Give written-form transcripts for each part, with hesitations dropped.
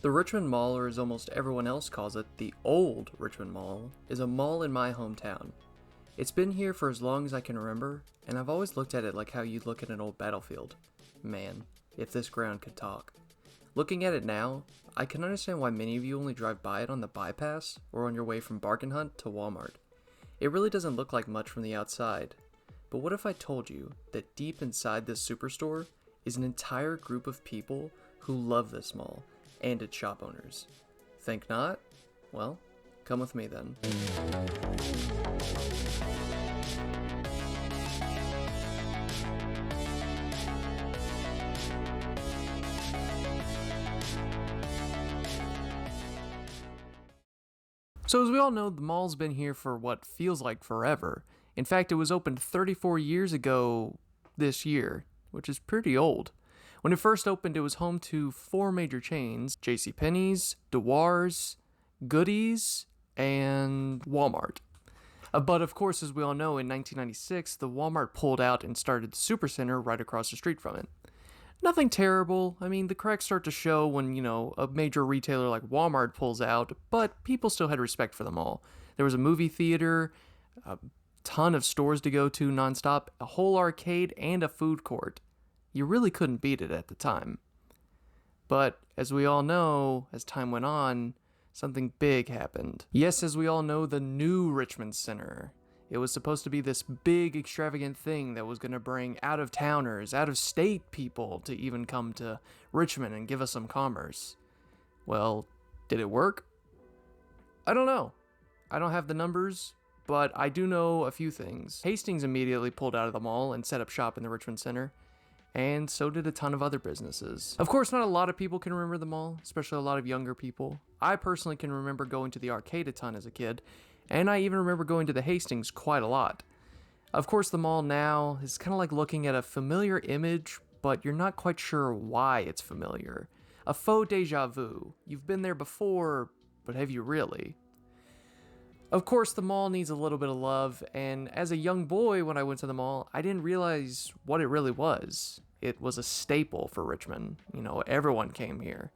The Richmond Mall, or as almost everyone else calls it, the old Richmond Mall, is a mall in my hometown. It's been here for as long as I can remember, and I've always looked at it like how you'd look at an old battlefield. Man, if this ground could talk. Looking at it now, I can understand why many of you only drive by it on the bypass or on your way from Bargain Hunt to Walmart. It really doesn't look like much from the outside. But what if I told you that deep inside this superstore is an entire group of people who love this mall and its shop owners? Think not? Well, come with me then. So as we all know, the mall's been here for what feels like forever. In fact, it was opened 34 years ago this year, which is pretty old. When it first opened, it was home to 4 major chains: JCPenney's, Dewar's, Goody's, and Walmart. But of course, as we all know, in 1996, the Walmart pulled out and started the Supercenter right across the street from it. Nothing terrible. I mean, the cracks start to show when, a major retailer like Walmart pulls out, but people still had respect for them all. There was a movie theater, a ton of stores to go to nonstop, a whole arcade, and a food court. You really couldn't beat it at the time. But, as we all know, as time went on, something big happened. Yes, as we all know, the new Richmond Center. It was supposed to be this big, extravagant thing that was going to bring out-of-towners, out-of-state people to even come to Richmond and give us some commerce. Well, did it work? I don't know. I don't have the numbers, but I do know a few things. Hastings immediately pulled out of the mall and set up shop in the Richmond Center, and so did a ton of other businesses. Of course, not a lot of people can remember the mall, especially a lot of younger people. I personally can remember going to the arcade a ton as a kid, and I even remember going to the Hastings quite a lot. Of course, the mall now is kind of like looking at a familiar image, but you're not quite sure why it's familiar. A faux deja vu. You've been there before, but have you really? Of course, the mall needs a little bit of love, and as a young boy when I went to the mall, I didn't realize what it really was. It was a staple for Richmond. Everyone came here.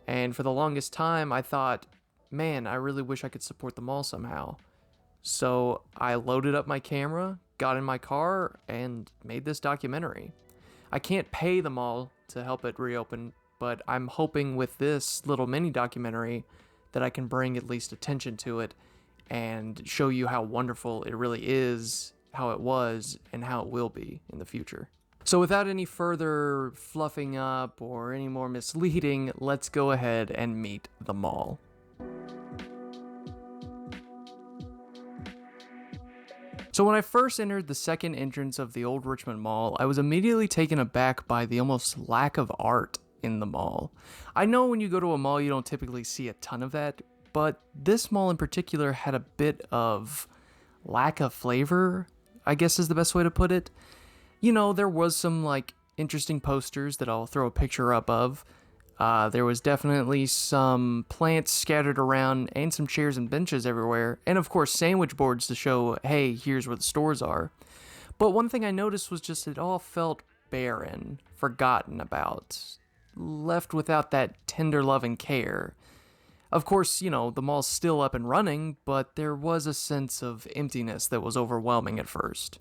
And for the longest time, I thought, man, I really wish I could support the mall somehow. So I loaded up my camera, got in my car, and made this documentary. I can't pay the mall to help it reopen, but I'm hoping with this little mini documentary that I can bring at least attention to it and show you how wonderful it really is, how it was, and how it will be in the future. So without any further fluffing up or any more misleading, let's go ahead and meet the mall. So when I first entered the second entrance of the old Richmond Mall, I was immediately taken aback by the almost lack of art in the mall. I know when you go to a mall you don't typically see a ton of that, but this mall in particular had a bit of lack of flavor, I guess is the best way to put it. There was some interesting posters that I'll throw a picture up of. There was definitely some plants scattered around and some chairs and benches everywhere. And of course, sandwich boards to show, hey, here's where the stores are. But one thing I noticed was just it all felt barren, forgotten about, left without that tender love and care. Of course, the mall's still up and running, but there was a sense of emptiness that was overwhelming at first.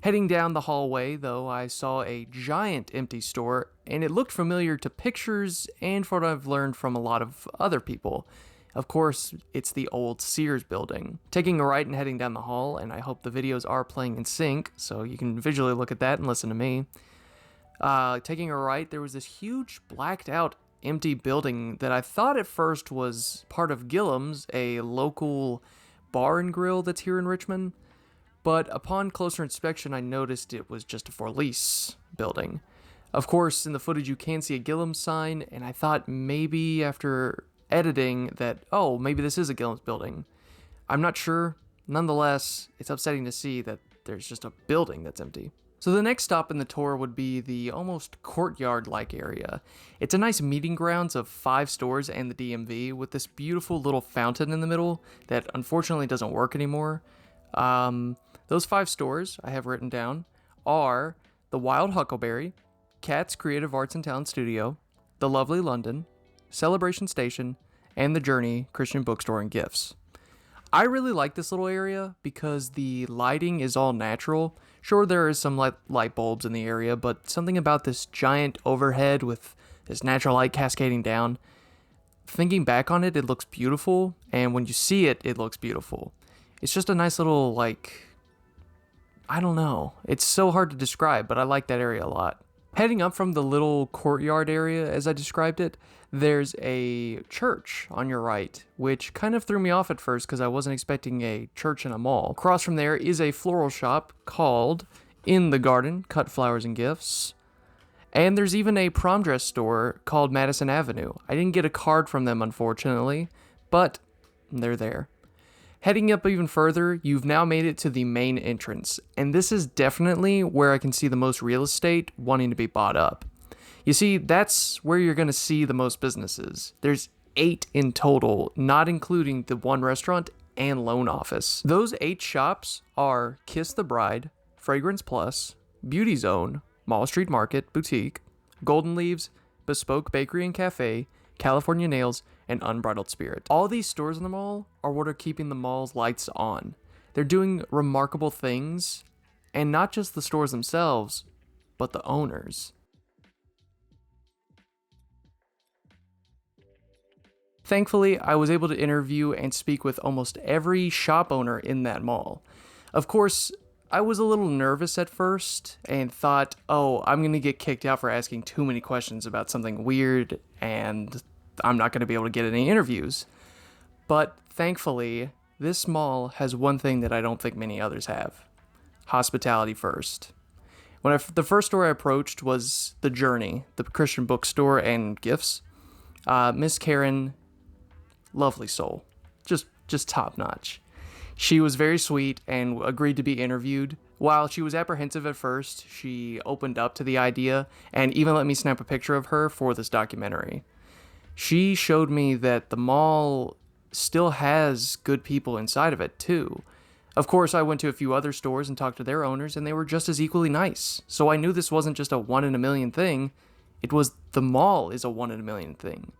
Heading down the hallway, though, I saw a giant empty store, and it looked familiar to pictures and from what I've learned from a lot of other people. Of course, it's the old Sears building. Taking a right and heading down the hall, and I hope the videos are playing in sync, so you can visually look at that and listen to me. Taking a right, there was this huge blacked out empty building that I thought at first was part of Gillum's, a local bar and grill that's here in Richmond. But upon closer inspection, I noticed it was just a for-lease building. Of course, in the footage you can see a Gillum's sign, and I thought maybe after editing that, oh, maybe this is a Gillum's building. I'm not sure. Nonetheless, it's upsetting to see that there's just a building that's empty. So the next stop in the tour would be the almost courtyard-like area. It's a nice meeting grounds of 5 stores and the DMV with this beautiful little fountain in the middle that unfortunately doesn't work anymore. Those 5 stores I have written down are the Wild Huckleberry, Cat's Creative Arts and Talent Studio, the Lovely London, Celebration Station, and The Journey Christian Bookstore and Gifts. I really like this little area because the lighting is all natural. Sure, there is some light bulbs in the area, but something about this giant overhead with this natural light cascading down, thinking back on it, it looks beautiful, and when you see it, it looks beautiful. It's just a nice little, I don't know. It's so hard to describe, but I like that area a lot. Heading up from the little courtyard area, as I described it, there's a church on your right, which kind of threw me off at first because I wasn't expecting a church in a mall. Across from there is a floral shop called In the Garden, Cut Flowers and Gifts. And there's even a prom dress store called Madison Avenue. I didn't get a card from them, unfortunately, but they're there. Heading up even further, you've now made it to the main entrance, and this is definitely where I can see the most real estate wanting to be bought up. You see, that's where you're going to see the most businesses. There's 8 in total, not including the one restaurant and loan office. Those 8 shops are Kiss the Bride, Fragrance Plus, Beauty Zone, Mall Street Market, Boutique, Golden Leaves, Bespoke Bakery and Cafe, California Nails, and Unbridled Spirit. All these stores in the mall are what are keeping the mall's lights on. They're doing remarkable things, and not just the stores themselves, but the owners. Thankfully, I was able to interview and speak with almost every shop owner in that mall. Of course, I was a little nervous at first and thought, I'm going to get kicked out for asking too many questions about something weird and I'm not going to be able to get any interviews. But thankfully, this mall has one thing that I don't think many others have. Hospitality first. The first store I approached was The Journey, the Christian bookstore and gifts. Miss Karen, lovely soul, just top notch. She was very sweet and agreed to be interviewed. While she was apprehensive at first, she opened up to the idea and even let me snap a picture of her for this documentary. She showed me that the mall still has good people inside of it too. Of course, I went to a few other stores and talked to their owners, and they were just as equally nice. So I knew this wasn't just a 1 in a million thing. It was the mall is a 1 in a million thing.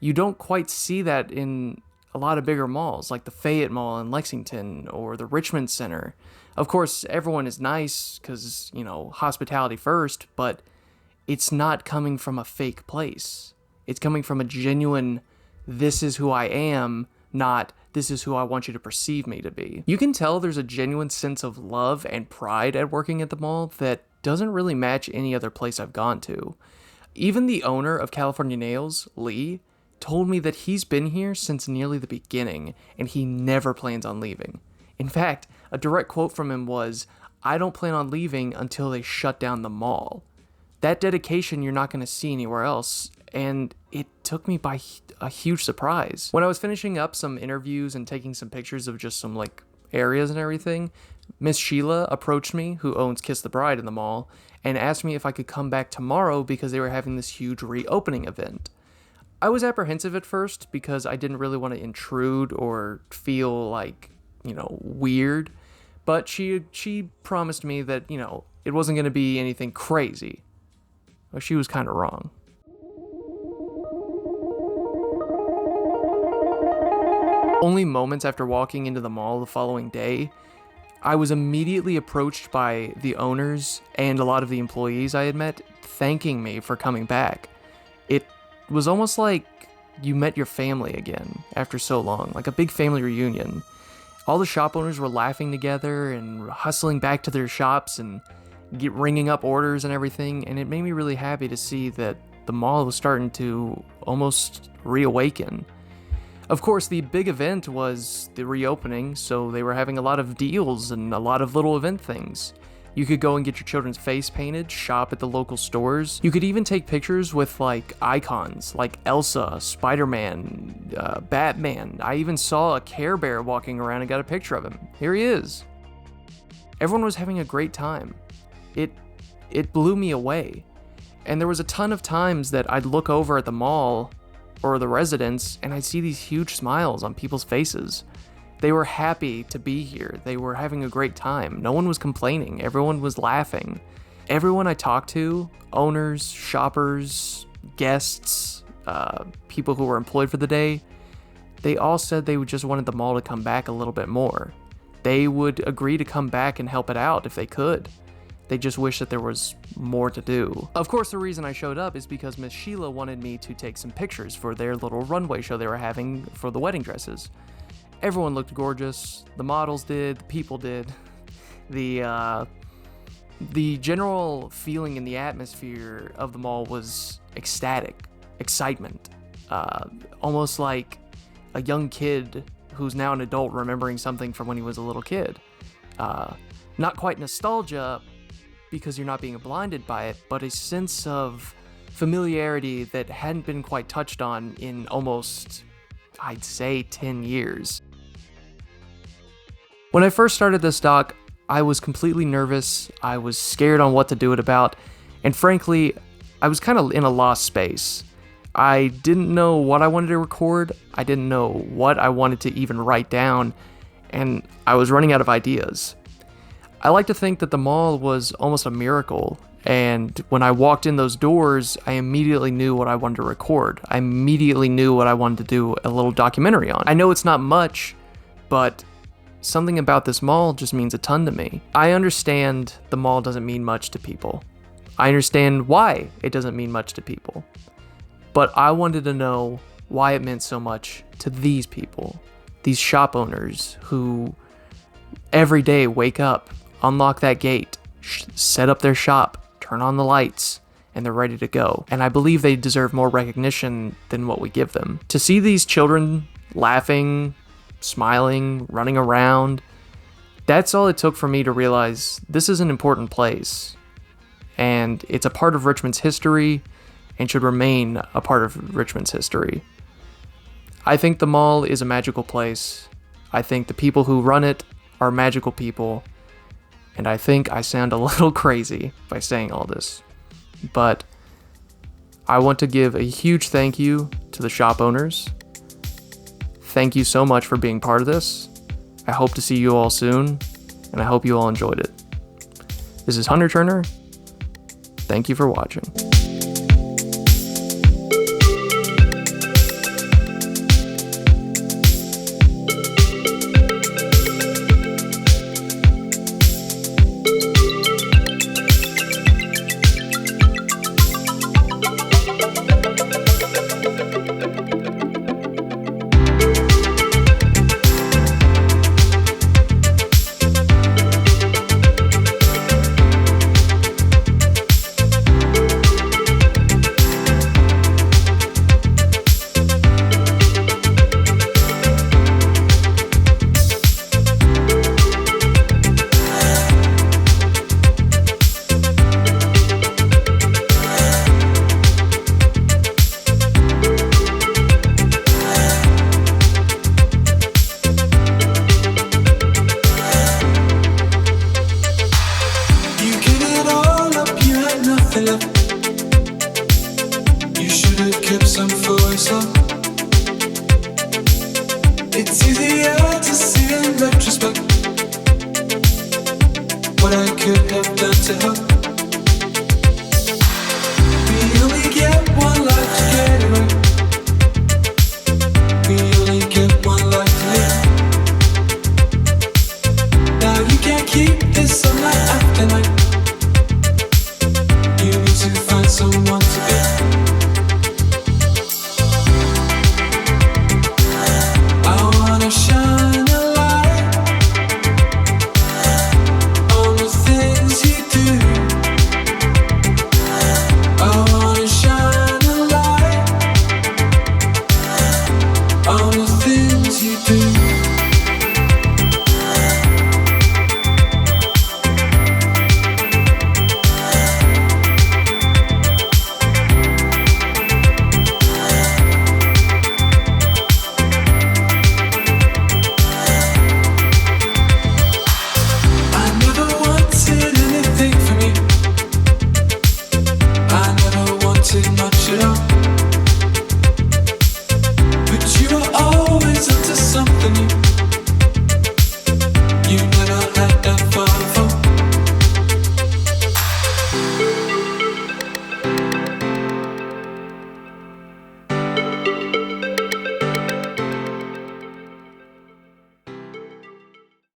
You don't quite see that in a lot of bigger malls, like the Fayette Mall in Lexington or the Richmond Center. Of course, everyone is nice because, hospitality first, but it's not coming from a fake place. It's coming from a genuine, this is who I am, not this is who I want you to perceive me to be. You can tell there's a genuine sense of love and pride at working at the mall that doesn't really match any other place I've gone to. Even the owner of California Nails, Lee, told me that he's been here since nearly the beginning and he never plans on leaving. In fact, a direct quote from him was, "I don't plan on leaving until they shut down the mall." That dedication you're not going to see anywhere else, and it took me by a huge surprise. When I was finishing up some interviews and taking some pictures of just some areas and everything, Miss Sheila approached me, who owns Kiss the Bride in the mall, and asked me if I could come back tomorrow because they were having this huge reopening event. I was apprehensive at first because I didn't really want to intrude or feel weird, but she promised me that, it wasn't going to be anything crazy. Well, she was kind of wrong. Only moments after walking into the mall the following day, I was immediately approached by the owners and a lot of the employees I had met, thanking me for coming back. It was almost like you met your family again after so long, like a big family reunion. All the shop owners were laughing together and hustling back to their shops and ringing up orders and everything, and it made me really happy to see that the mall was starting to almost reawaken. Of course, the big event was the reopening, so they were having a lot of deals and a lot of little event things. You could go and get your children's face painted, shop at the local stores. You could even take pictures with icons like Elsa, Spider-Man, Batman. I even saw a Care Bear walking around and got a picture of him. Here he is. Everyone was having a great time. It blew me away. And there was a ton of times that I'd look over at the mall or the residents and I'd see these huge smiles on people's faces. They were happy to be here. They were having a great time. No one was complaining. Everyone was laughing. Everyone I talked to, owners, shoppers, guests, people who were employed for the day, they all said they just wanted the mall to come back a little bit more. They would agree to come back and help it out if they could. They just wish that there was more to do. Of course, the reason I showed up is because Miss Sheila wanted me to take some pictures for their little runway show they were having for the wedding dresses. Everyone looked gorgeous. The models did, the people did. The general feeling in the atmosphere of the mall was ecstatic, excitement. Almost like a young kid who's now an adult remembering something from when he was a little kid. Not quite nostalgia, because you're not being blinded by it, but a sense of familiarity that hadn't been quite touched on in almost, I'd say, 10 years. When I first started this doc, I was completely nervous, I was scared on what to do it about, and frankly, I was kind of in a lost space. I didn't know what I wanted to record, I didn't know what I wanted to even write down, and I was running out of ideas. I like to think that the mall was almost a miracle, and when I walked in those doors, I immediately knew what I wanted to record. I immediately knew what I wanted to do a little documentary on. I know it's not much, but something about this mall just means a ton to me. I understand the mall doesn't mean much to people. I understand why it doesn't mean much to people. But I wanted to know why it meant so much to these people, these shop owners who every day wake up, unlock that gate, set up their shop, turn on the lights, and they're ready to go. And I believe they deserve more recognition than what we give them. To see these children laughing, smiling, running around, that's all it took for me to realize this is an important place. And it's a part of Richmond's history and should remain a part of Richmond's history. I think the mall is a magical place. I think the people who run it are magical people. And I think I sound a little crazy by saying all this. But I want to give a huge thank you to the shop owners. Thank you so much for being part of this. I hope to see you all soon, and I hope you all enjoyed it. This is Hunter Turner. Thank you for watching. It's easier to see in retrospect what I could have done to help.